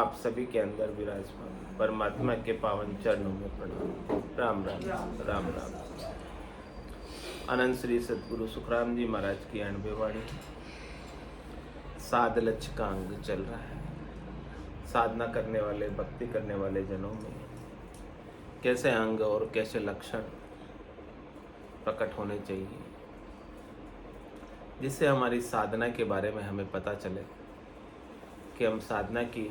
आप सभी के अंदर विराजमान परमात्मा के पावन चरणों में प्रणाम। राम राम राम राम। अनंत श्री सतगुरु सुखराम जी महाराज की 98 वाणी। साध लक्ष्य का अंग चल रहा है। साधना करने वाले, भक्ति करने वाले जनों में कैसे अंग और कैसे लक्षण प्रकट होने चाहिए, जिससे हमारी साधना के बारे में हमें पता चले कि हम साधना की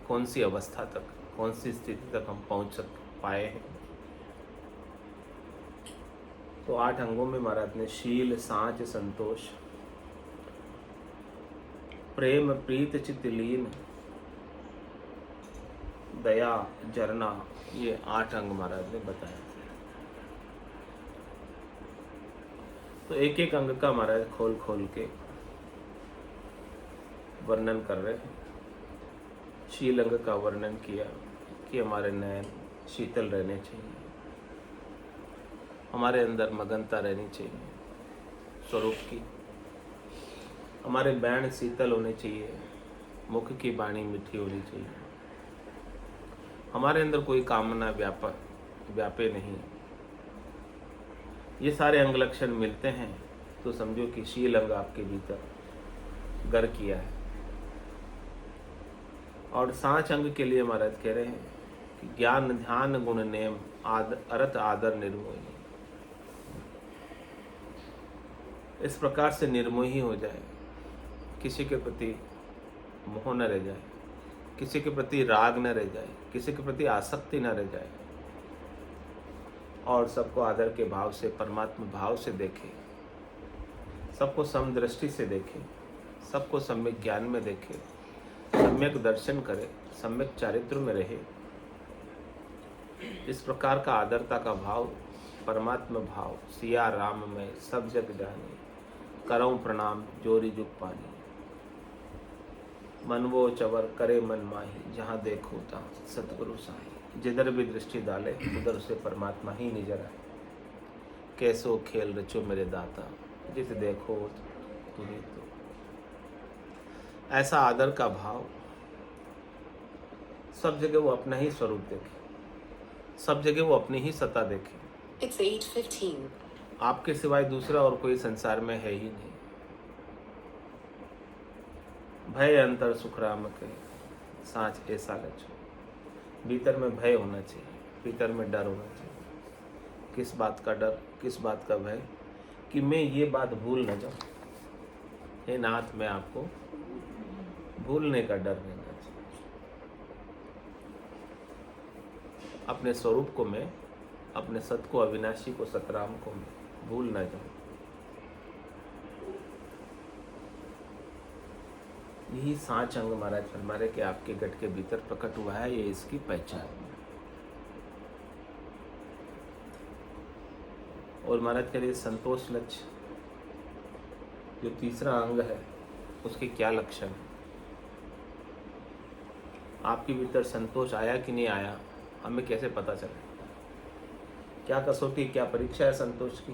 कौन सी अवस्था तक, कौन सी स्थिति तक हम पहुंच पाए हैं। तो 8 अंगों में महाराज ने शील, सांच, संतोष, प्रेम, प्रीत, चित्त लीन, दया, जरना, ये 8 अंग महाराज ने बताए। तो एक एक अंग का महाराज खोल खोल के वर्णन कर रहे हैं। शील अंग का वर्णन किया कि हमारे नयन शीतल रहने चाहिए, हमारे अंदर मगनता रहनी चाहिए स्वरूप की, हमारे बैण शीतल होने चाहिए, मुख की वाणी मीठी होनी चाहिए, हमारे अंदर कोई कामना व्यापे नहीं। ये सारे अंग लक्षण मिलते हैं तो समझो कि शील अंग आपके भीतर घर किया है। और सांच अंग के लिए महाराज कह रहे हैं कि ज्ञान, ध्यान, गुण, नेम, अर्थ, आदर, निर्मोही। इस प्रकार से निर्मोही हो जाए, किसी के प्रति मोह न रह जाए, किसी के प्रति राग न रह जाए, किसी के प्रति आसक्ति न रह जाए, और सबको आदर के भाव से, परमात्मा भाव से देखे, सबको समदृष्टि से देखे, सबको सम्यक ज्ञान में देखे, सम्यक दर्शन करे, सम्यक चारित्र में रहे। इस प्रकार का आदरता का भाव, परमात्मा भाव, सिया राम में सब जग जाने, करऊं प्रणाम जोरी जुग पानी, मन वो चवर करे मन माही, जहाँ देखो तहाँ सतगुरु साई। जिधर भी दृष्टि डाले उधर से परमात्मा ही नजर आए। कैसो खेल रचो मेरे दाता, जित देखो तुम्हें तो। ऐसा आदर का भाव, सब जगह वो अपना ही स्वरूप देखे, सब जगह वो अपनी ही सत्ता देखे। It's 8:15. आपके सिवाय दूसरा और कोई संसार में है ही नहीं। भय अंतर सुखराम के सांच ऐसा लचो। भीतर में भय होना चाहिए, भीतर में डर होना चाहिए। किस बात का डर, किस बात का भय? कि मैं ये बात भूल न जाऊं। हे नाथ, मैं आपको भूलने का डर नहीं होना चाहिए। अपने स्वरूप को मैं, अपने सत को, अविनाशी को, सतराम को मैं भूल न जाऊं। यही सांच अंग महाराज फरमारे कि आपके गट के भीतर प्रकट हुआ है, ये इसकी पहचान है। और महाराज कह रहे संतोष लक्ष्य, जो तीसरा अंग है, उसके क्या लक्षण है? आपके भीतर संतोष आया कि नहीं आया, हमें कैसे पता चले? क्या कसौटी, क्या परीक्षा है संतोष की?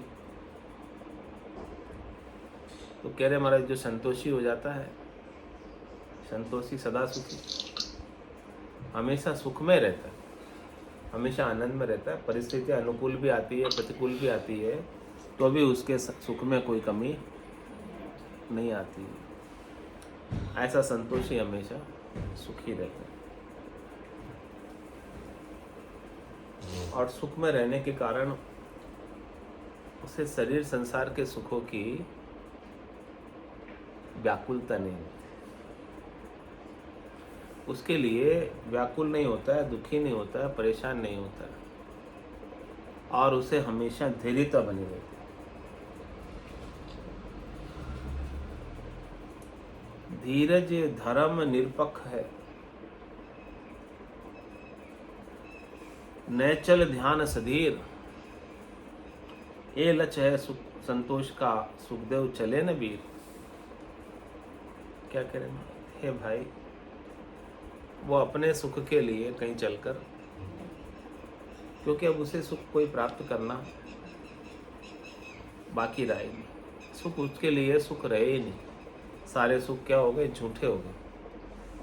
तो कह रहे महाराज, जो संतोषी हो जाता है, संतोषी सदा सुखी, हमेशा सुख में रहता है, हमेशा आनंद में रहता है। परिस्थिति अनुकूल भी आती है, प्रतिकूल भी आती है, तो भी उसके सुख में कोई कमी नहीं आती है। ऐसा संतोषी हमेशा सुखी रहता है। और सुख में रहने के कारण उसे शरीर संसार के सुखों की व्याकुलता नहीं होती। उसके लिए व्याकुल नहीं होता है, दुखी नहीं होता है, परेशान नहीं होता है, और उसे हमेशा धैर्यता बनी रहती है। धीरज धर्म निरपक्ष है, नैचल ध्यान सधीर। ये लक्ष्य है संतोष का, सुखदेव चले न वीर। क्या करें हे भाई, वो अपने सुख के लिए कहीं चलकर, क्योंकि अब उसे सुख कोई प्राप्त करना बाकी रहा ही नहीं। सुख उसके लिए सुख रहे ही नहीं। सारे सुख क्या हो गए? झूठे हो गए।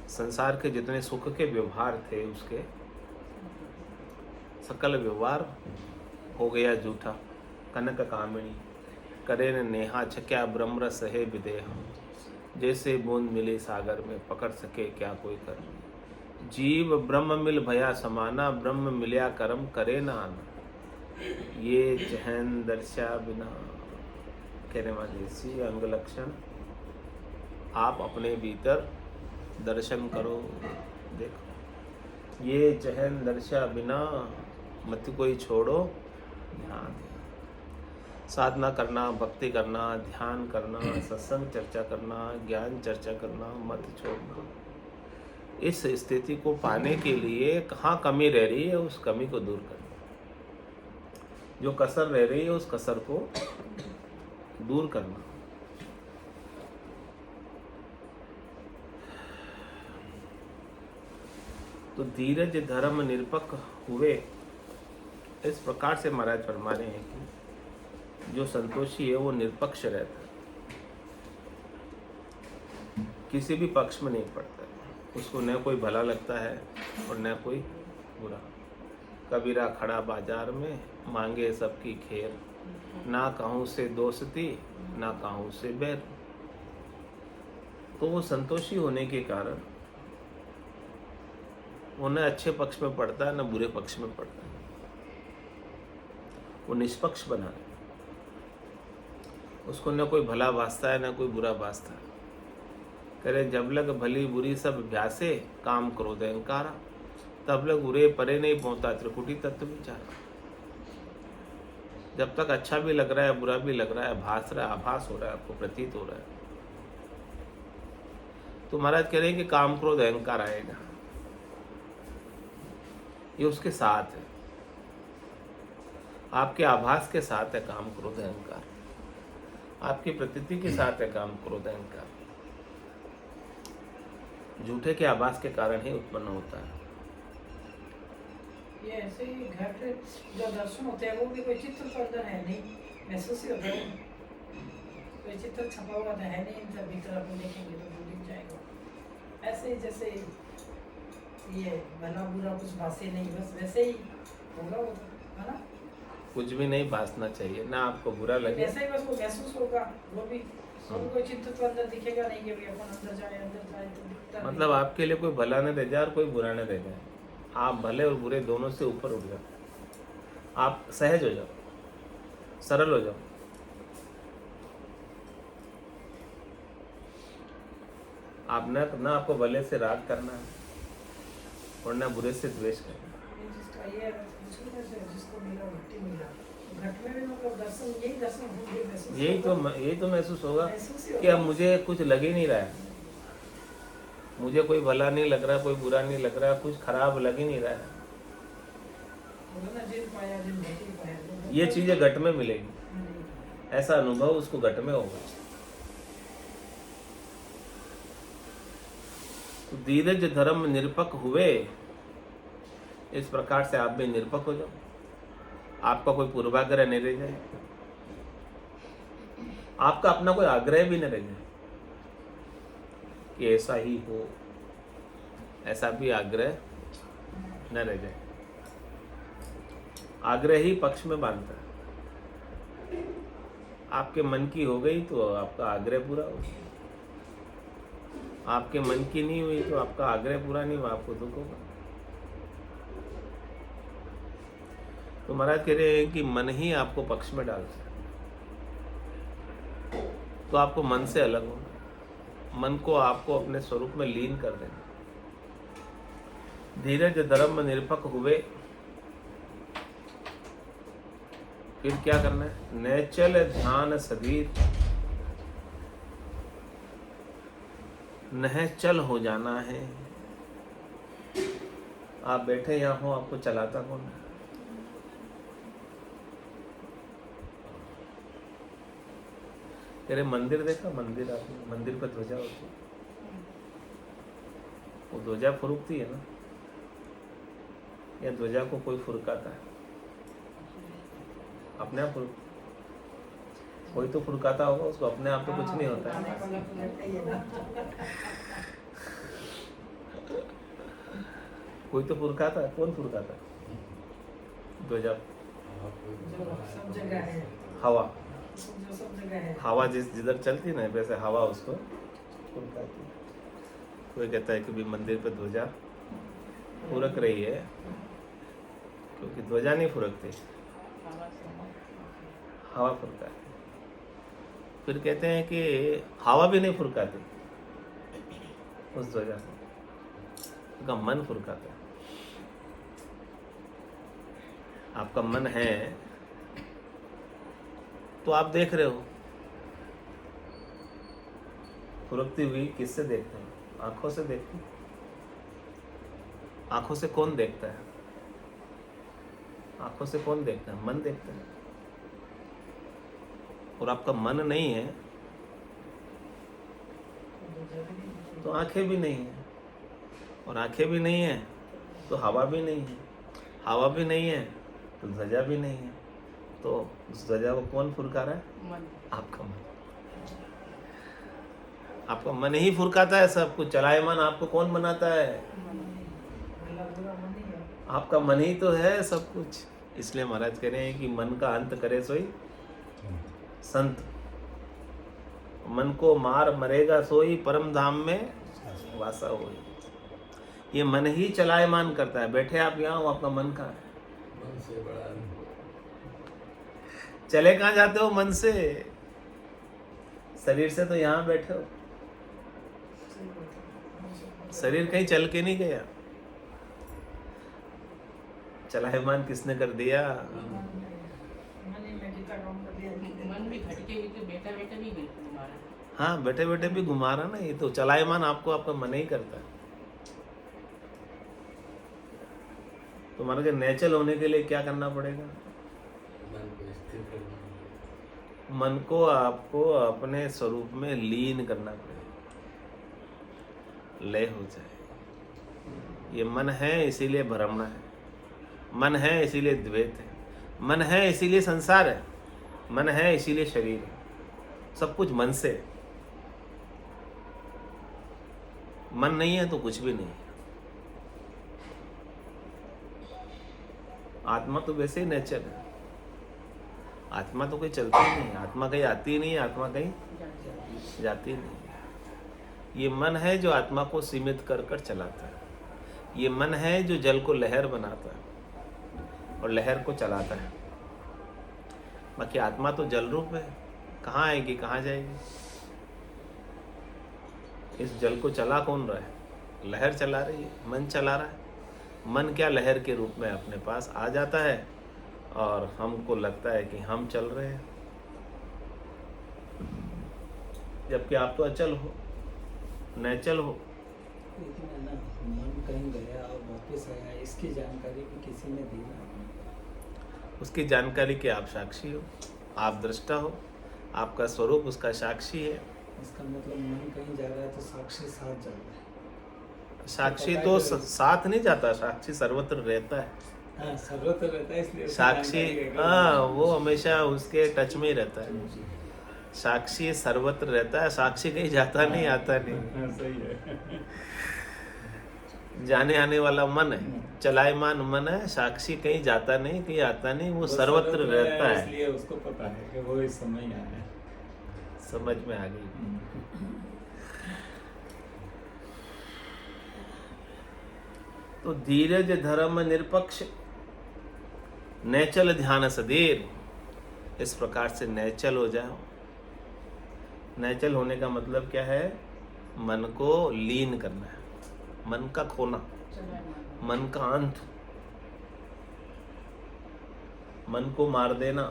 संसार के जितने सुख के व्यवहार थे उसके सकल व्यवहार हो गया झूठा। कनक कामिनी करे न नेहा, छक्या ब्रह्म रस है विदेह। जैसे बूंद मिले सागर में, पकड़ सके क्या कोई कर। जीव ब्रह्म मिल भया समाना, ब्रह्म मिल्या कर्म करे न आना। ये चहन दर्शा बिना, कहने वाले इसी अंग लक्षण आप अपने भीतर दर्शन करो। देखो, ये चहन दर्शा बिना, मत कोई छोड़ो ध्यान। साधना करना, भक्ति करना, ध्यान करना, सत्संग चर्चा करना, ज्ञान चर्चा करना मत छोड़ना। इस स्थिति को पाने के लिए कहाँ कमी रह रही है, उस कमी को दूर करना। जो कसर रह रही है उस कसर को दूर करना। तो धीरज धर्म निरपक्ष हुए, इस प्रकार से महाराज फरमा रहे हैं कि जो संतोषी है वो निरपक्ष रहता है, किसी भी पक्ष में नहीं पड़ता है। उसको न कोई भला लगता है और न कोई बुरा। कबीरा खड़ा बाजार में, मांगे सबकी खेर, ना कहूँ से दोस्ती ना कहूँ से बैर। तो वो संतोषी होने के कारण वो न अच्छे पक्ष में पड़ता है न बुरे पक्ष में पड़ता है। वो निष्पक्ष बना है, उसको न कोई भला भासता है न कोई बुरा भासता है। करे जब लग भली बुरी सब अभ्यासे, काम क्रोध अहंकारा। तब लग उरे परे नहीं पहुंचता त्रिकुटी तत्व विचारा। जब तक अच्छा भी लग रहा है बुरा भी लग रहा है, भास रहा है, आभास हो रहा है, आपको प्रतीत हो रहा है, तो महाराज कह रहे हैं कि काम क्रोध अहंकार आएगा। ये उसके साथ है, आपके आभास के साथ है काम क्रोध अहंकार, आपकी प्रतीति के साथ है काम क्रोध अहंकार। झूठे के आभास के कारण ही उत्पन्न होता है। ये ऐसे ही घट जो दर्शन होते हैं वो भी कोई चित्र तो अंदर है नहीं, महसूस ही होता है। कोई चित्र छपा हुआ तो है नहीं, जब भीतर अपन देखेंगे तो वो दिख जाएगा। ऐसे ही जैसे ये भला बुरा कुछ भाषे नहीं, बस वैसे ही होगा वो, है ना। कुछ भी नहीं भासना चाहिए, ना आपको बुरा लगे, ऐसा ही बस वो महसूस होगा। वो भी कोई चित्र तो अंदर दिखेगा नहीं कि भाई अपन अंदर जाए तो दिखता नहीं। मतलब आपके लिए कोई भला न रह जाए और कोई बुरा न रह जाए। आप भले और बुरे दोनों से ऊपर उठ जाओ, आप सहज हो जाओ, सरल हो जाओ। आप न आपको भले से राग करना है और न बुरे से द्वेष करना है। जिसका ये जिसको मिला भक्ति मिला, घट में भी मतलब दर्शन, यही दर्शन होंगे, महसूस यही तो महसूस होगा महसूस ही कि अब मुझे कुछ लग ही नहीं रहा है, मुझे कोई भला नहीं लग रहा, कोई बुरा नहीं लग रहा, कुछ खराब लग ही नहीं रहा है। ये चीजें घट में मिलेगी, ऐसा अनुभव उसको घट में होगा। तो धीरज धर्म निरपक्ष हुए, इस प्रकार से आप भी निरपक्ष हो जाओ, आपका कोई पूर्वाग्रह नहीं रह जाए, आपका अपना कोई आग्रह भी न रह जाए कि ऐसा ही हो, ऐसा भी आग्रह न रह जाए। आग्रह ही पक्ष में बांधता है। आपके मन की हो गई तो आपका आग्रह पूरा हो गया, आपके मन की नहीं हुई तो आपका आग्रह पूरा नहीं हुआ, आपको दुख होगा। तो महाराज कह रहे हैं कि मन ही आपको पक्ष में डालता है, तो आपको मन से अलग होना, मन को आपको अपने स्वरूप में लीन कर देना। धीरज धर्म निरपक्ष हुए, फिर क्या करना है? नैचल ध्यान सधीर, नहचल हो जाना है। आप बैठे यहाँ हो, आपको चलाता कौन है? तेरे मंदिर देखा, मंदिर आपने, मंदिर पर ध्वजा होती है, वो ध्वजा फुरुकती है ना, या ध्वजा को कोई फुरकाता है? अपने आप फुरुक, कोई तो फुरकाता होगा उसको, अपने आप तो कुछ नहीं होता है। कोई तो फुरकाता है, कौन फुरकाता है ध्वजा? जो सब जगह है, हवा। जो सब जगह है। हवा जिधर चलती ना वैसे हवा उसको फुरकाती है। कोई कहता है कि भी मंदिर पे ध्वजा फुरक रही है, क्योंकि ध्वजा नहीं फुरकती, हवा फुरकाती। फिर कहते हैं कि हवा भी नहीं फुरकाती उस ध्वजा से, उसका मन फुरकाता है। आपका मन है तो आप देख रहे हो, फुरकती हुई किससे देखते हैं? आंखों से देखते हैं। आंखों से कौन देखता है? आंखों से कौन देखता है? मन देखता है। और आपका मन नहीं है तो आंखें भी नहीं है, और आंखें भी नहीं है तो हवा भी नहीं है, हवा भी नहीं है तो ध्वजा भी नहीं है। तो उस ध्वजा को कौन फुरका रहा है? मन। आपका मन। आपका मन ही फुरकाता है सब कुछ। चलायमान आपको कौन बनाता है? भला बुरा मन ही है। आपका मन ही तो है सब कुछ। इसलिए महाराज कह रहे हैं कि मन का अंत करे सोई संत, मन को मार मरेगा सोई परम धाम में वासा होई। ये मन ही चलायमान करता है। बैठे आप यहाँ हो, आपका मन कहाँ है? मन से बड़ा चले कहाँ जाते हो मन से? शरीर से तो यहाँ बैठे हो, सही बात है। शरीर कहीं चल के नहीं गया। चलायमान किसने कर दिया? मन ही में गीता काम कर दिया। मन भी खटके हुए बेटा बेटा भी गई तुम्हारा। हाँ, बैठे बैठे भी घुमा रहा ना। ये तो चलायमान आपको आपका मन ही करता है। तुम्हारे के नेचुरल होने के लिए क्या करना पड़ेगा? मन को स्थिर करना। मन को आपको अपने स्वरूप में लीन करना पड़ेगा, लय हो जाए। ये मन है इसीलिए भ्रमण है, मन है इसीलिए द्वैत है, मन है इसीलिए संसार है, मन है इसीलिए शरीर है। सब कुछ मन से। मन नहीं है तो कुछ भी नहीं है। आत्मा तो वैसे ही नेचर है। आत्मा तो कोई चलती ही नहीं, आत्मा कहीं आती ही नहीं, आत्मा कहीं जाती ही नहीं। ये मन है जो आत्मा को सीमित कर कर चलाता है। ये मन है जो जल को लहर बनाता है और लहर को चलाता है। बाकी आत्मा तो जल रूप है, कहाँ आएगी कहाँ जाएगी? इस जल को चला कौन रहा है? लहर चला रही है, मन चला रहा है। मन क्या लहर के रूप में अपने पास आ जाता है और हमको लगता है कि हम चल रहे हैं, जबकि आप तो अचल हो, नैचल हो। लेकिन है ना, मन कहीं गया और वापस आया, इसकी जानकारी भी किसी ने दी ना। उसकी जानकारी के आप साक्षी हो, आप दृष्टा हो, आपका स्वरूप उसका साक्षी है। इसका मतलब मन कहीं जा रहा है तो साक्षी साथ जा रहा है। साक्षी तो साथ नहीं जाता, साक्षी सर्वत्र रहता है। हाँ, सर्वत्र रहता है, इसलिए उसकी साक्षी जानकारी है कि हाँ, वो हमेशा उसके टच में ही रहता है। साक्षी सर्वत्र रहता है, साक्षी कहीं जाता नहीं आता नहीं। हाँ, सही है। जाने आने वाला मन है, चलायमान मन है। साक्षी कहीं जाता नहीं, कहीं आता नहीं, वो सर्वत्र रहता है। इसलिए उसको पता है कि वो इस समय आया है। समझ में आ गई। तो धीरज धर्म निरपक्ष नैचल ध्यान सदीर, इस प्रकार से नैचल हो जाओ। नैचल होने का मतलब क्या है? मन को लीन करना है, मन का खोना, मन का अंत, मन को मार देना।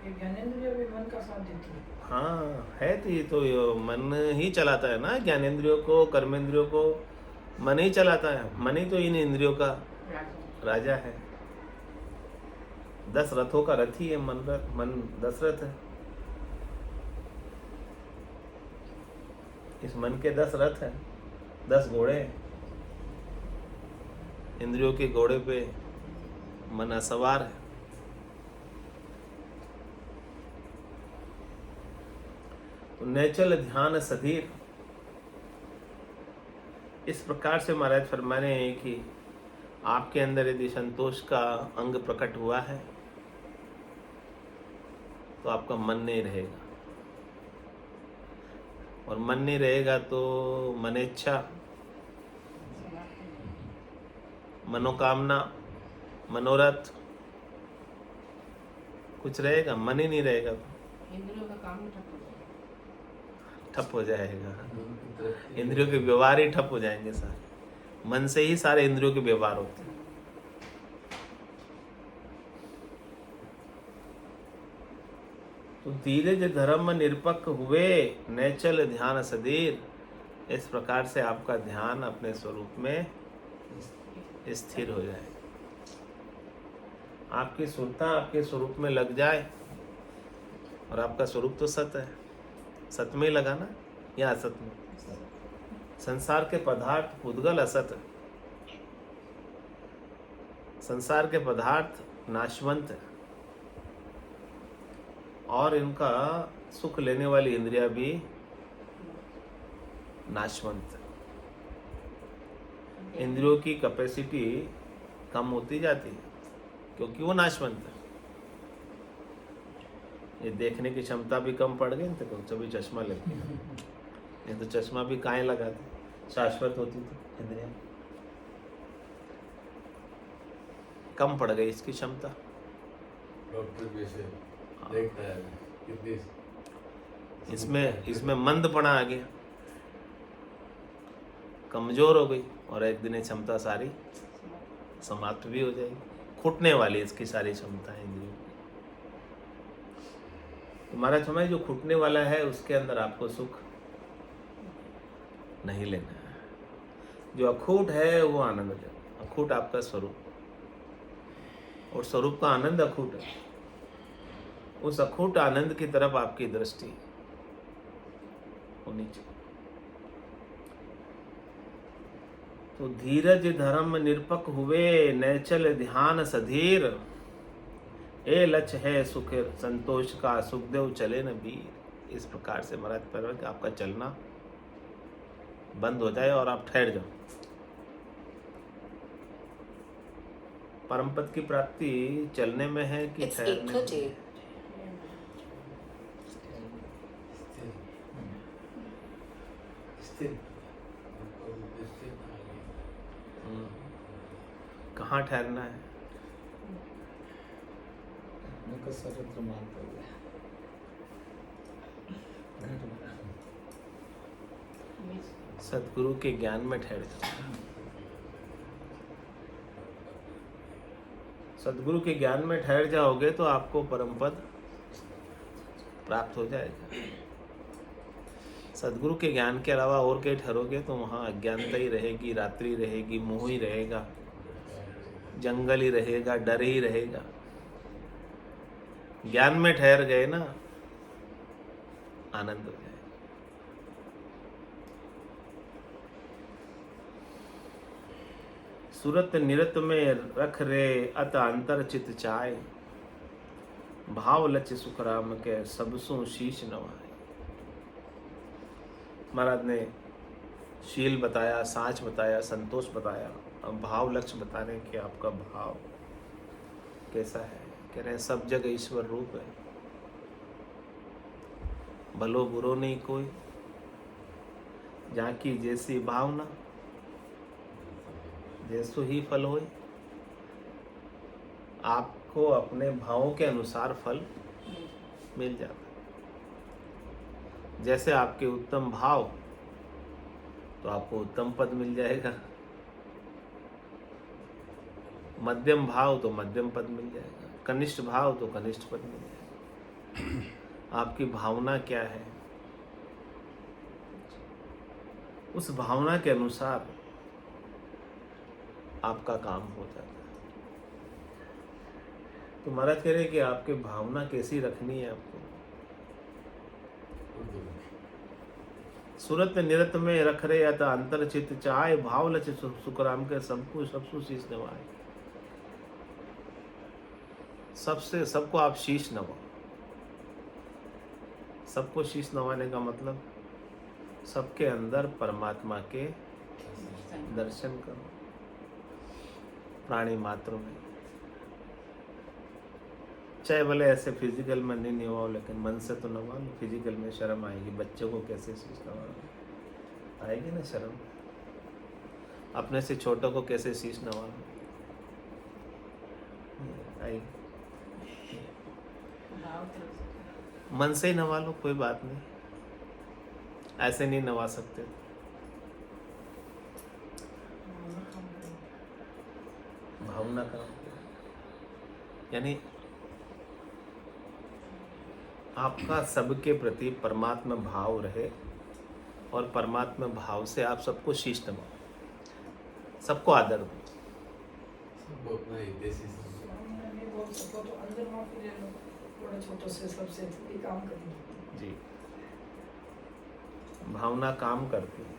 ये ज्ञानेंद्रिय भी मन का साथ देती है। हाँ है, तो ये तो मन ही चलाता है ना। ज्ञानेंद्रियों को, कर्मेंद्रियों को मन ही चलाता है। मन ही तो इन इंद्रियों का राजा है। 10 रथों का रथ ही है मन 10 रथ है। इस मन के 10 रथ हैं, 10 घोड़े हैं। इंद्रियों के घोड़े पे मन असवार है। तो नैचल ध्यान सधीर, इस प्रकार से महाराज फरमा रहे हैं कि आपके अंदर यदि संतोष का अंग प्रकट हुआ है तो आपका मन नहीं रहेगा, और मन नहीं रहेगा तो मनेच्छा, मनोकामना, मनोरथ कुछ रहेगा? मन ही नहीं रहेगा तो इंद्रियों का काम ही ठप हो जाएगा। ठप हो जाएगा। मन की तरफ इंद्रियों के व्यवहार ही ठप हो जाएंगे सारे। मन से ही सारे इंद्रियों के व्यवहार होते हैं। तो धीरज धर्म निरपक हुए नैचल ध्यान सदीर, इस प्रकार से आपका ध्यान अपने स्वरूप में स्थिर हो जाए, आपकी सुरता आपके स्वरूप में लग जाए। और आपका स्वरूप तो सत है, सत में ही लगा ना या असत में? संसार के पदार्थ उद्गल असत है, संसार के पदार्थ नाशवंत है, और इनका सुख लेने वाली इंद्रिया भी नाशवंत है। इंद्रियों की कैपेसिटी कम होती जाती है क्योंकि वो नाशवंत है। ये देखने की क्षमता भी कम पड़ गई तो कभी चश्मा लग गया, नहीं तो चश्मा भी काहे लगाते, शाश्वत होती थी इंद्रिया, कम पड़ गई इसकी क्षमता। डॉक्टर भी ऐसे देखता है कितनी इसमें मंदपना आ गया, कमजोर हो गई, और एक दिन ये क्षमता सारी समाप्त भी हो जाएगी, खुटने वाली इसकी सारी क्षमताएं इंद्रियों की। तो महाराज हमारे जो खुटने वाला है उसके अंदर आपको सुख नहीं लेना है। जो अखूट है वो आनंद लेना, अखूट आपका स्वरूप, और स्वरूप का आनंद अखूट है। उस अखूट आनंद की तरफ आपकी दृष्टि होनी चाहिए। तो धीरज धर्म निरपक हुए नैचल ध्यान सधीर, ए लक्ष्य है सुख संतोष का, सुखदेव चले न वीर। इस प्रकार से महाराज पर कि आपका चलना बंद हो जाए और आप ठहर जाओ। परम पद की प्राप्ति चलने में है कि It's ठहरने में? 8:30. स्थिर स्थिर हम्म। कहाँ ठहरना है? उनको सर्वत्र मानते हुए सदगुरु के ज्ञान में ठहर जाओ। सदगुरु के ज्ञान में ठहर जाओगे तो आपको परम पद प्राप्त हो जाएगा। सदगुरु के ज्ञान के अलावा और कहीं ठहरोगे तो वहाँ अज्ञानता ही रहेगी, रात्रि रहेगी, मोह ही रहेगा, जंगल ही रहेगा, डर ही रहेगा। ज्ञान में ठहर गए ना, आनंद हो जाए। सुरत निरत में रख रे अत अंतर चित चाय, भाव लच सुख राम के सबसों शीश नवाए। महाराज ने शील बताया, साँच बताया, संतोष बताया, अब भाव लक्ष्य बता रहे हैं कि आपका भाव कैसा है। कह रहे हैं सब जगह ईश्वर रूप है, भलो बुरो नहीं कोई, जाकी जैसी भावना जैसो ही फल होए। आपको अपने भावों के अनुसार फल मिल जाता है। जैसे आपके उत्तम भाव तो आपको उत्तम पद मिल जाएगा, मध्यम भाव तो मध्यम पद मिल जाएगा, कनिष्ठ भाव तो कनिष्ठ पद मिल जाएगा। आपकी भावना क्या है, उस भावना के अनुसार आपका काम हो जाता है। तो महाराज कह रहे हैं कि आपकी भावना कैसी रखनी है आपको। सुरत निरत में रख रहे अत अंतर चित चाय, भाव लच सुखराम के सबको सबसु शीश नवाए। सबसे सबको आप शीश नवाओ। सबको शीश नवाने का मतलब सबके अंदर परमात्मा के दर्शन करो प्राणी मात्र में, चाहे भले ऐसे फिजिकल में नहीं निभाओ, लेकिन मन से तो नवा लो। फिजिकल में शर्म आएगी, बच्चों को कैसे शीश नवा आएगी ना शर्म, अपने से छोटों को कैसे शीश नवा लो आएगी। भाव तो मन से ही नवा लो, कोई बात नहीं, ऐसे नहीं नवा सकते। भावना का यानी आपका सबके प्रति परमात्मा भाव रहे, और परमात्मा भाव से आप सबको शीश नवाओ, सबको आदर दो। सबको अपना ही देसी समझो। मैं नहीं बोल सको तो अंदर माफी ले लो, बड़े छोटों से सबसे ये काम करेंगे। जी, भावना काम करती है।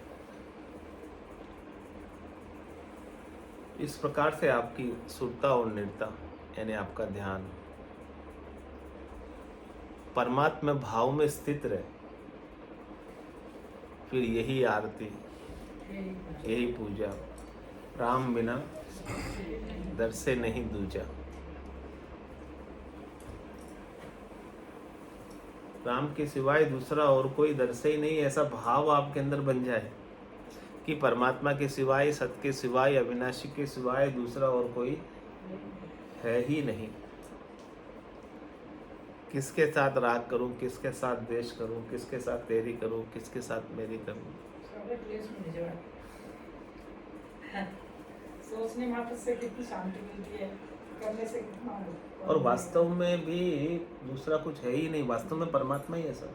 इस प्रकार से आपकी सुरता और निर्ता यानी आपका ध्यान परमात्मा भाव में स्थित रहे, फिर यही आरती, यही पूजा, राम बिना दर से नहीं दूजा। राम के सिवाय दूसरा और कोई दर से ही नहीं, ऐसा भाव आपके अंदर बन जाए कि परमात्मा के सिवाय, सत्य के सिवाय, अविनाशी के सिवाय दूसरा और कोई है ही नहीं। किसके साथ राग करूं, किसके साथ द्वेष करूं, किसके साथ तेरी करूं, किसके साथ मेरी करूं। सारे क्लेश में जवाब सोचने मात्र से कितनी शांति मिलती है, करने से कितना और वास्तव में भी दूसरा कुछ है ही नहीं, वास्तव में परमात्मा ही है सब।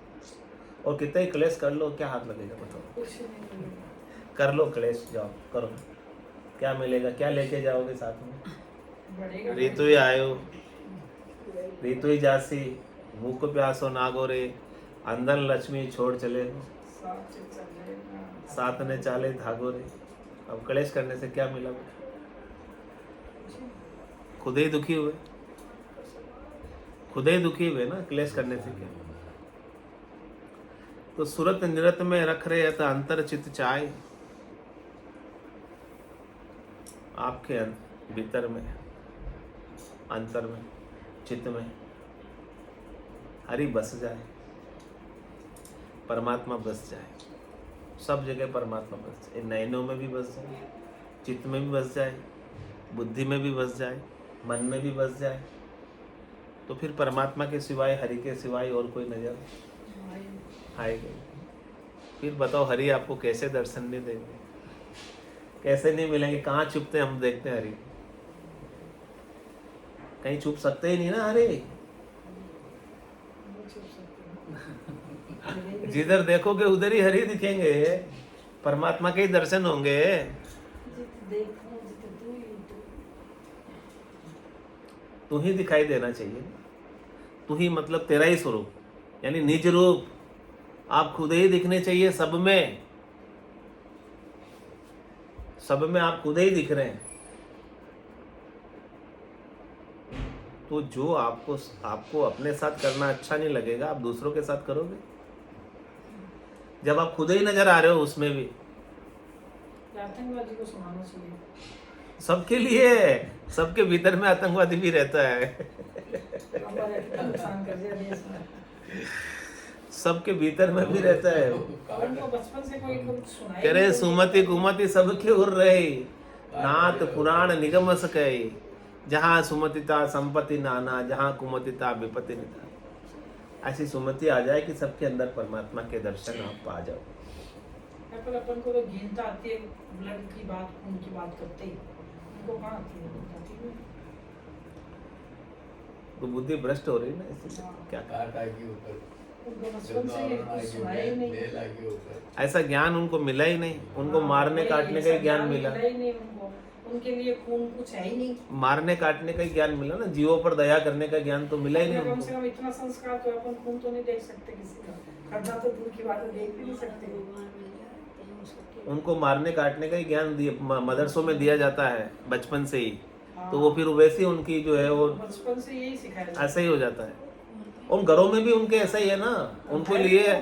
और कितना ही क्लेश कर लो, क्या हाथ लगेगा बताओ? कुछ नहीं मिलेगा। कर लो क्लेश, जाओ करो, क्या मिलेगा? क्या लेके जाओगे साथ में? बढ़ेगा ऋतु ही आयो, ऋतु ही जासी, भूख प्यासो नागोरे, अंदर लक्ष्मी छोड़ चले, साथ से चलेगा। साथ ने चाले धागो रे। अब क्लेश करने से क्या मिला? खुद ही दुखी हुए, खुद ही दुखी हुए ना, क्लेश करने से क्या? तो सुरत निरत में रख रहे तो अंतर चित चाय, आपके भीतर में, अंतर में, चित्त में हरि बस जाए, परमात्मा बस जाए, सब जगह परमात्मा बस जाए, नयनों में भी बस जाए, चित्त में भी बस जाए, बुद्धि में भी बस जाए, मन में भी बस जाए, तो फिर परमात्मा के सिवाय, हरि के सिवाय और कोई नजर आएगा? फिर बताओ हरि आपको कैसे दर्शन नहीं देंगे, कैसे नहीं मिलेंगे? कहाँ छुपते हम देखते हैं हरि, कहीं छुप सकते ही नहीं ना हरि। जिधर देखोगे उधर ही हरि दिखेंगे, परमात्मा के ही दर्शन होंगे। तू ही दिखाई देना चाहिए, तू ही मतलब तेरा ही स्वरूप यानी निज रूप, आप खुद ही दिखने चाहिए सब में, सब में आप खुद ही दिख रहे हैं। तो जो आपको अपने साथ करना अच्छा नहीं लगेगा, आप दूसरों के साथ करोगे? जब आप खुद ही नजर आ रहे हो उसमें भी, आतंकवादी को सुनाना चाहिए। सबके लिए, सबके भीतर में आतंकवादी भी रहता है। नुकसान कर दिया देश में। सबके भीतर में भी रहता है। उनको बचपन से कोई कुछ सुनाई कह रहे नहीं। सुमति कुमति सबके उर रहे, नाथ पुराण निगम सके, जहाँ सुमतिता संपत्ति नाना, जहाँ कुमतिता विपत्ति निधान। ऐसी सुमति आ जाए कि सबके अंदर परमात्मा के दर्शन आप पा जाओ। पर अपन को तो घिनता आती है, ब्लड की बात, खून की बात करते ही उनको कहाँ आती है? आती नहीं। तो बुद्धि भ्रष्ट हो रही है ना, इसलिए क्या काट आगे ऊपर, उनको बचपन से ये कुछ सुनाया ही नहीं। मेल आगे ऊपर। ऐसा ज्ञान उनको मिला ही नहीं, उनको मारने नहीं, काटने का ऐसा ही ज्ञान मिला। ही नहीं उनको, उनके लिए खून कुछ है ही नहीं। मारने काटने का ही ज्ञान मिला ना, जीवों पर दया करने का ज्ञान तो मिला ही नहीं कम उनको। से कम इतना संस्कार तो अपन खून तो नहीं देख सकते किसी का, खड्डा तो दूर की बात है, देख भी नहीं सकते। उनको मारने काटने का ही ज्ञान मदरसों में दिया जाता है बचपन से ही, हाँ। तो वो फिर वैसे उनकी जो है वो बचपन से यही सिखाया जाता है। ऐसा ही हो जाता है। उन घरों में भी उनके ऐसा ही है ना, उनको लिए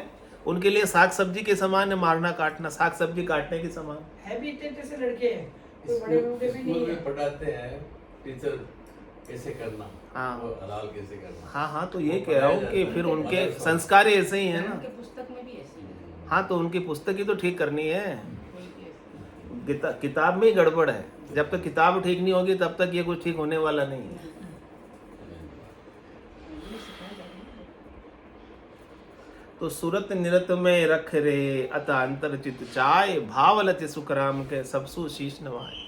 उनके लिए साग सब्जी के समान है मारना काटना, साग सब्जी काटने के समान। है भी इतने इतने से लड़के हैं, कोई बड़े बूढ़े भी नहीं स्कूल है। में पढ़ाते हैं टीचर कैसे करना, हाँ। वो हलाल कैसे करना। हाँ हाँ, तो ये कह रहा हूँ कि फिर उनके संस्कार ही ऐसे ही है ना। उनके पुस्तक में भी ऐसी है। हाँ, तो उनकी पुस्तक ही तो ठीक करनी है। कोई भी ऐसी- किताब में ही गड़बड़ है। जब तक किताब ठीक नहीं होगी तब तक ये कुछ ठीक होने वाला नहीं है। तो सूरत निरत में रख रे अत अंतर चित चाय, भावलत सुख राम के सबसु शीश नवाए।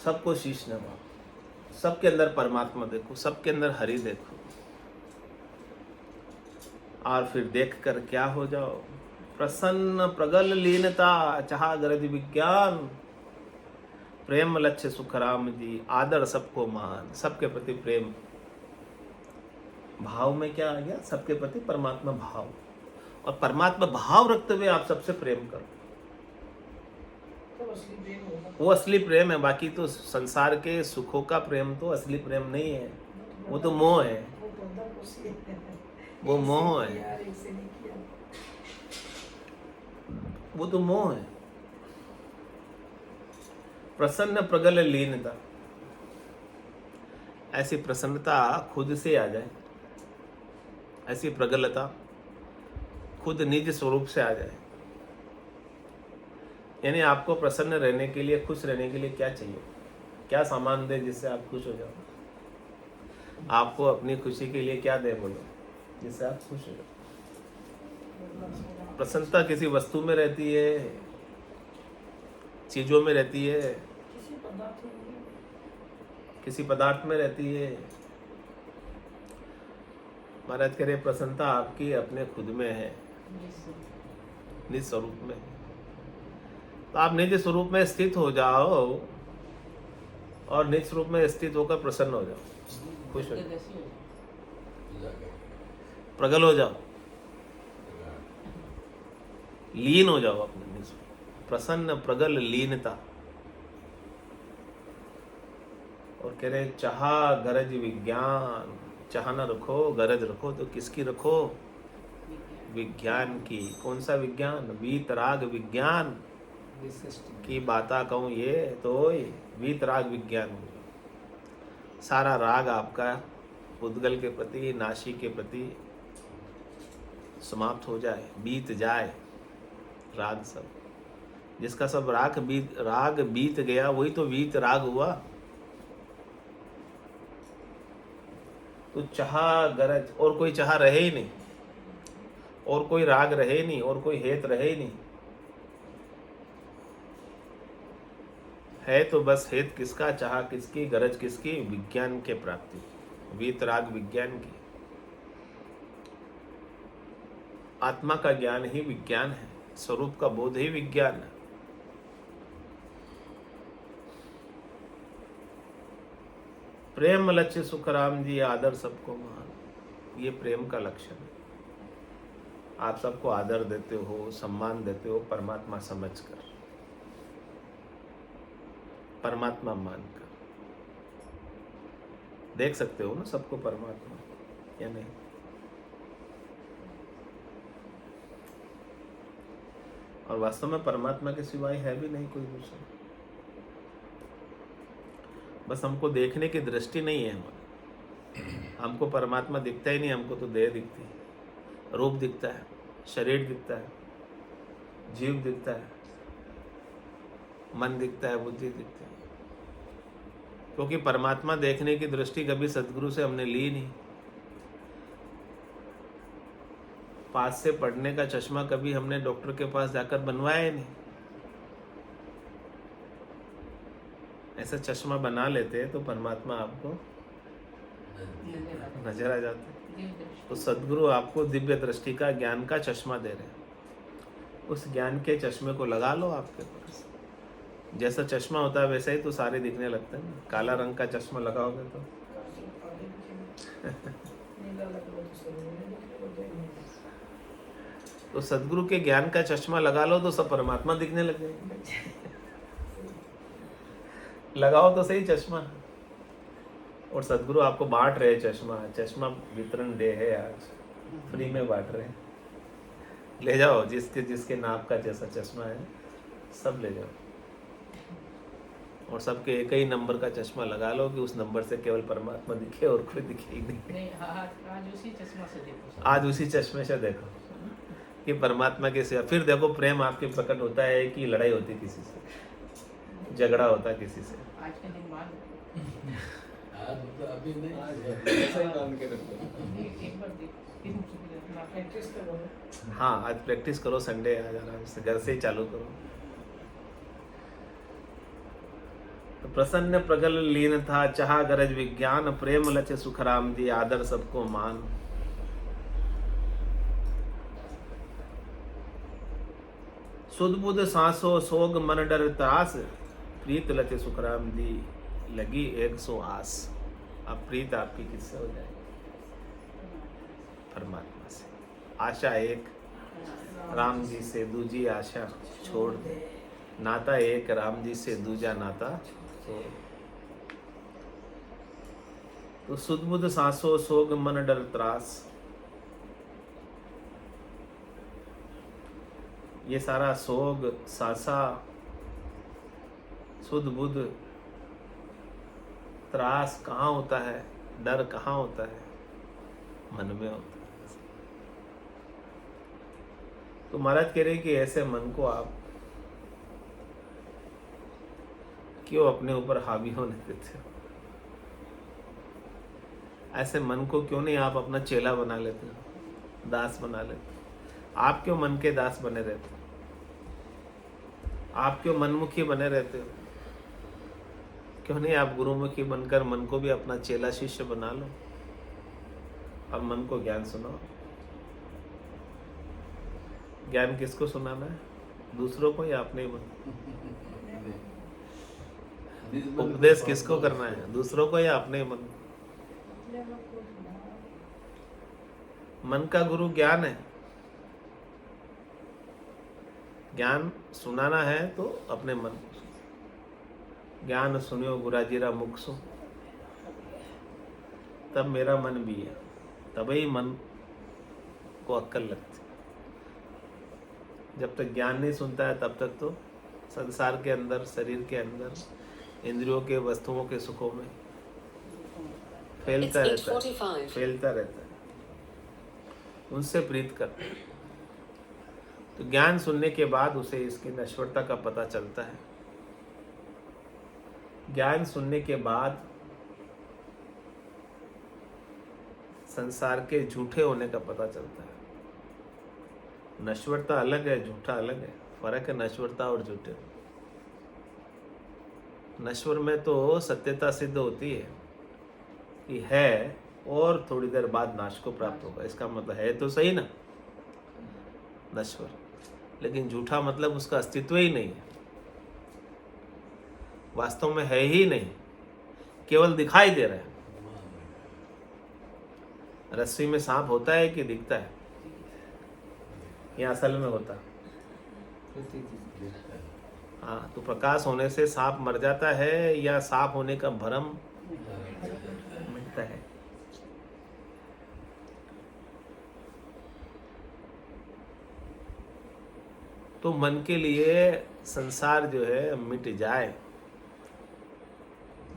सबको शीश नवा, सबके अंदर परमात्मा देखो, सबके अंदर हरि देखो, और फिर देख कर क्या हो जाओ, प्रसन्न प्रगल लीनता चाह गरज विज्ञान, प्रेम लक्ष्य सुख राम जी, आदर सबको मान। सबके प्रति प्रेम भाव में क्या आ गया, सबके प्रति परमात्मा भाव, और परमात्मा भाव रखते हुए आप सबसे प्रेम करो, तो असली प्रेम होगा। वो असली प्रेम है। बाकी तो संसार के सुखों का प्रेम तो असली प्रेम नहीं है, वो तो मोह है, वो बंदा खुशी है। वो एक से मोह है। किया, एक से नहीं किया। वो तो मोह है। प्रसन्न प्रगल लीनता, ऐसी प्रसन्नता खुद से आ जाए, ऐसी प्रगलता खुद निज स्वरूप से आ जाए। यानी आपको प्रसन्न रहने के लिए, खुश रहने के लिए क्या चाहिए, क्या सामान दे जिससे आप खुश हो जाओ? आपको अपनी खुशी के लिए क्या दे बोलो जिससे आप खुश हो जाओ? प्रसन्नता किसी वस्तु में रहती है, चीजों में रहती है, किसी पदार्थ में किसी पदार्थ में रहती है। महाराज कह रहे प्रसन्नता आपकी अपने खुद में है, निज स्वरूप में। तो आप निज स्वरूप में स्थित हो जाओ, और निज स्वरूप में स्थित होकर प्रसन्न हो जाओ, खुश हो जाओ, जैसी हो जाए। जाके प्रगल हो जाओ, लीन हो जाओ अपने निज में। प्रसन्न प्रगल लीनता। और कह रहे चाहा गरज विज्ञान, चाहना रखो, गरज रखो, तो किसकी रखो? विज्ञान की। कौन सा विज्ञान? वीतराग विज्ञान विशिष्ट की बाता कहूँ ये तो वीतराग विज्ञान हो। सारा राग आपका उद्गल के प्रति, नाशी के प्रति समाप्त हो जाए, बीत जाए राग सब। जिसका सब राग बीत गया वही तो वीत राग हुआ। तो चाह गरज, और कोई चाह रहे ही नहीं, और कोई राग रहे नहीं, और कोई हेत रहे ही नहीं। है तो बस हेत किसका, चाह किसकी, गरज किसकी? विज्ञान के प्राप्ति, वीतराग विज्ञान की। आत्मा का ज्ञान ही विज्ञान है, स्वरूप का बोध ही विज्ञान है। प्रेम लक्ष्य सुख राम जी, आदर सबको मान। ये प्रेम का लक्षण है। आप सबको आदर देते हो, सम्मान देते हो, परमात्मा समझकर, परमात्मा मानकर। देख सकते हो ना सबको परमात्मा, या नहीं? और वास्तव में परमात्मा के सिवाय है भी नहीं कोई दूसरा। बस हमको देखने की दृष्टि नहीं है हमारी। हमको परमात्मा दिखता ही नहीं, हमको तो देह दिखती है, रूप दिखता है, शरीर दिखता है, जीव दिखता है, मन दिखता है, बुद्धि दिखती है। क्योंकि परमात्मा देखने की दृष्टि कभी सद्गुरु से हमने ली नहीं। पास से पढ़ने का चश्मा कभी हमने डॉक्टर के पास जाकर बनवाया ही नहीं। ऐसा चश्मा बना लेते तो परमात्मा आपको नजर आ जाते। तो सद्गुरु आपको दिव्य दृष्टि का, ज्ञान का चश्मा दे रहे हैं। उस ज्ञान के चश्मे को लगा लो आपके पास। जैसा चश्मा होता है वैसा ही तो सारे दिखने लगते हैं ना। काला रंग का चश्मा लगाओगे तो नीला लग लो तो सब तो सद्गुरु के ज्ञान का चश्मा लगा लो तो सब परमात्मा दिखने लग जाएंगे। लगाओ तो सही चश्मा। और सद्गुरु आपको बांट रहे चश्मा, चश्मा वितरण डे है आज। फ्री में बांट रहे हैं। ले जाओ, जिसके जिसके नाप का जैसा चश्मा है सब ले जाओ, और सबके एक ही नंबर का चश्मा लगा लो कि उस नंबर से केवल परमात्मा दिखे और कोई दिखे ही नहीं। नहीं, आज उसी चश्मा से देखो सर। आज उसी चश्मे से देखो कि परमात्मा के सिवा, फिर देखो प्रेम आपके प्रकट होता है कि लड़ाई होती है किसी से, झगड़ा होता है किसी से। आज के दिन बाद आज तो अभी नहीं ऐसा ही मान के रखो। एक बार देखो, प्रैक्टिस करो। हाँ, आज प्रैक्टिस करो, संडे आज आराम से घर से ही चालू करो। तो प्रसन्न प्रगल लीन था, चाह गरज विज्ञान, प्रेम लच सुख राम दी, आदर सबको मान। सुध बुध सांसो सोग मन डर त्रास, प्रीत लच सुख राम दी, लगी 100 आस। अब प्रीत आपकी किससे हो जाएगी? परमात्मा से। आशा एक, राम जी से दूजी आशा छोड़ दे, नाता एक, राम जी से दूजा नाता छोड़। तो सुध बुध सांसो सोग मन डर त्रास, ये सारा सोग सासा सुध बुध त्रास कहाँ होता है, डर कहाँ होता है? मन में होता है। तो महाराज कह रहे कि ऐसे मन को आप क्यों अपने ऊपर हावी होने देते हो? ऐसे मन को क्यों नहीं आप अपना चेला बना लेते हो, दास बना लेते हो? आप क्यों मन के दास बने रहते हो? आप क्यों मनमुखी बने रहते हो? क्यों नहीं आप गुरुमुखी बनकर मन को भी अपना चेला शिष्य बना लो और मन को ज्ञान सुनाओ। ज्ञान किसको सुनाना है? दूसरों को या अपने मन? उपदेश किसको करना है? दूसरों को या अपने मन? मन का गुरु ज्ञान है। ज्ञान सुनाना है तो अपने मन को। ज्ञान सुनियो गुराजीरा मुख सो, तब मेरा मन भी है, तभी मन को अक्कल लगती। जब तक ज्ञान नहीं सुनता है तब तक तो संसार के अंदर, शरीर के अंदर, इंद्रियों के वस्तुओं के सुखों में फैलता It's रहता है, 8:45. फैलता रहता है। उनसे प्रीत कर। तो ज्ञान सुनने के बाद उसे इसकी नश्वरता का पता चलता है। ज्ञान सुनने के बाद संसार के झूठे होने का पता चलता है। नश्वरता अलग है, झूठा अलग है। फर्क है नश्वरता और झूठे। नश्वर में तो सत्यता सिद्ध होती है कि है और थोड़ी देर बाद नाश को प्राप्त होगा। इसका मतलब है तो सही ना नश्वर, लेकिन झूठा मतलब उसका अस्तित्व ही नहीं है, वास्तव में है ही नहीं, केवल दिखाई दे रहा है। रस्सी में सांप होता है कि दिखता है? या असल में होता? हाँ, तो प्रकाश होने से सांप मर जाता है या सांप होने का भ्रम मिटता है? तो मन के लिए संसार जो है मिट जाए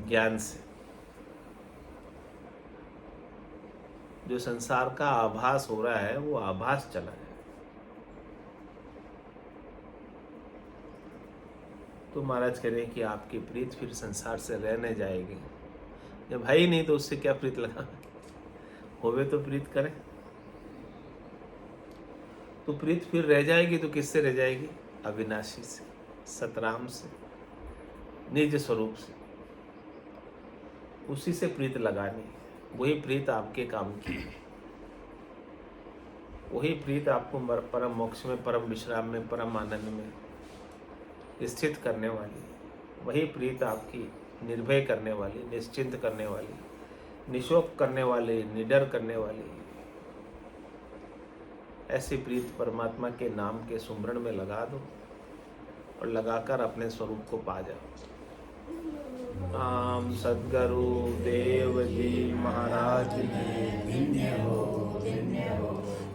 ज्ञान से। जो संसार का आभास हो रहा है वो आभास चला है। तो महाराज कह रहे हैं कि आपकी प्रीत फिर संसार से रहने जाएगी। जब है ही नहीं तो उससे क्या प्रीत लगा? होवे तो प्रीत करें। तो प्रीत फिर रह जाएगी तो किससे रह जाएगी? अविनाशी से, सतराम से, निज स्वरूप से। उसी से प्रीत लगानी है। वही प्रीत आपके काम की है। वही प्रीत आपको परम मोक्ष में, परम विश्राम में, परम आनंद में स्थित करने वाली। वही प्रीत आपकी निर्भय करने वाली, निश्चिंत करने वाली, निशोक करने वाली, निडर करने वाली। ऐसी प्रीत परमात्मा के नाम के सुमरण में लगा दो और लगाकर अपने स्वरूप को पा जाओ। आम सद्गुरु देव जी महाराज ने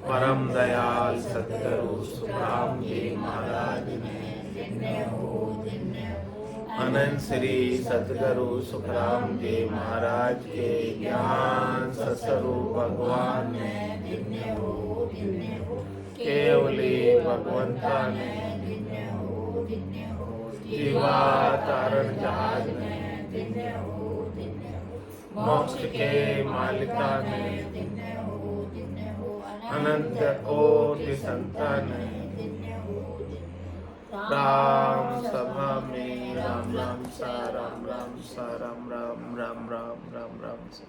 परम दयाल सतगुरु सुखराम जी महाराज ने, अनंत श्री सतगुरु सुखराम जी महाराज के ज्ञान सस्वरूप भगवान ने, केवली भगवंता ने, जीवा तारण जहाज ने, मोक्ष के मालिका ने, अनंत कोटि संतान ने, राम सभा में राम राम सा राम राम सा राम राम राम राम राम राम सा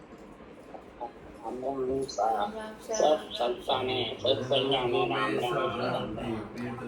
सब संतानें सब कल्याण राम राम शांति प्रीत